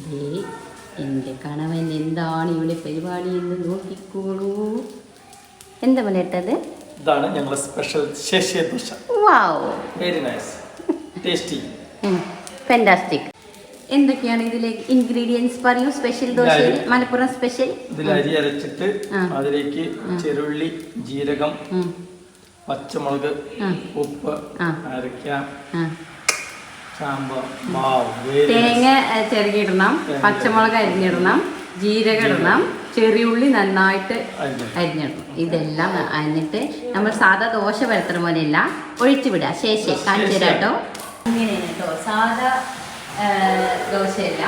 ദേ എൻ്റെ കണവൻ എന്താണ് ഇവിടെ പരിപാടി എന്ന് നോക്കിക്കോളൂ. എന്താ മുന്നേറ്റത്? ഇതാണ് ഞങ്ങളുടെ സ്പെഷ്യൽ ശേഷ്യ dosa. Wow, very nice, tasty, fantastic. എന്തൊക്കെയാണ് ഇതിലെ ഇൻഗ്രീഡിയൻസ് പറയൂ. സ്പെഷ്യൽ ദോശയിൽ മലപ്പുറം സ്പെഷ്യൽ. ഇതിൽ അരി അരച്ചിട്ട് അതിലേക്ക് ചെറുള്ളി, ജീരകം, പച്ചമുളക്, ഉപ്പ് അരയ്ക്കാം, സാമ്പാർ, തേങ്ങ ചിരകിയിടണം, പച്ചമുളക് അരിഞ്ഞിടണം, ജീരകം ഇടണം, ചെറിയുള്ളി നന്നായിട്ട് അരിഞ്ഞിടണം. ഇതെല്ലാം അരിഞ്ഞിട്ട് നമ്മൾ സാധാ ദോശ പരത്തുന്ന പോലെയല്ല, ഒഴിച്ചു വിടുക. ശേഷം കാണിച്ചു തരാം കേട്ടോ. ഇങ്ങനെയാണ് കേട്ടോ സാധാ ദോശയല്ല.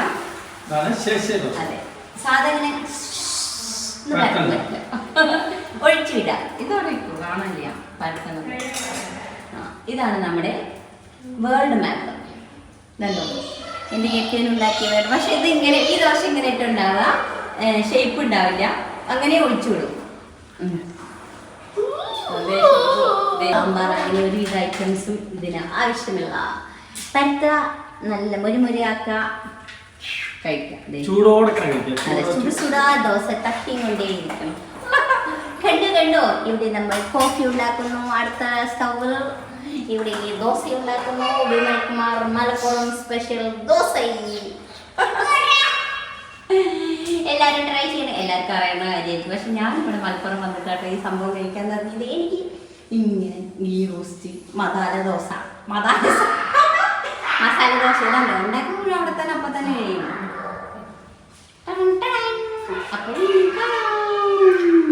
അതെ, സാധാ ഇങ്ങനെ ഒഴിച്ചു വിടുക. ഇതൊഴിക്കൂ, കാണാനില്ല പരത്തുന്നത്. ഇതാണ് നമ്മുടെ വേൾഡ് മാപ്പ്. ഇതല്ലോ എൻ്റെ കെട്ടിയനുണ്ടാക്കിയ വേൾഡ്. പക്ഷെ ഇത് ഇങ്ങനെ, ഈ ദോശ ഇങ്ങനെ ഇട്ടുണ്ടാവുക, ഷേപ്പ് ഉണ്ടാവില്ല, അങ്ങനെ ഒഴിച്ചു വിടും. സാമ്പാർ അങ്ങനെ ഒരുവിധ ഐറ്റംസും ഇതിന് ആവശ്യമില്ല. പരത്തുക, നല്ല മുരിമുരിയാക്കുക, കഴിക്കാം. അതെ, സുടാ ദോശ തട്ടിക്കൊണ്ടേയിരിക്കണം. കണ്ടോ ഇവിടെ നമ്മൾ കോഫി ഉണ്ടാക്കുന്നു, അടുത്ത സ്റ്റൗവിൽ ഇവിടെ ദോശ ഉണ്ടാക്കുന്നു. വിമൽകുമാർ മലപ്പുറം സ്പെഷ്യൽ ദോശ. എല്ലാവരും ട്രൈ ചെയ്യണം. എല്ലാവർക്കും അറിയുന്ന കാര്യമായിരിക്കും. പക്ഷെ ഞാനിവിടെ മലപ്പുറം വന്നിട്ടാട്ടോ ഈ സംഭവം കഴിക്കാൻ തുടങ്ങിയത്. എനിക്ക് ഇങ്ങനെ ഗീ റോസ്റ്റ്, മസാല ദോശ ഉണ്ടാക്കുമ്പോഴും അവിടെ തന്നെ അപ്പം തന്നെ കഴിയും. അപ്പോൾ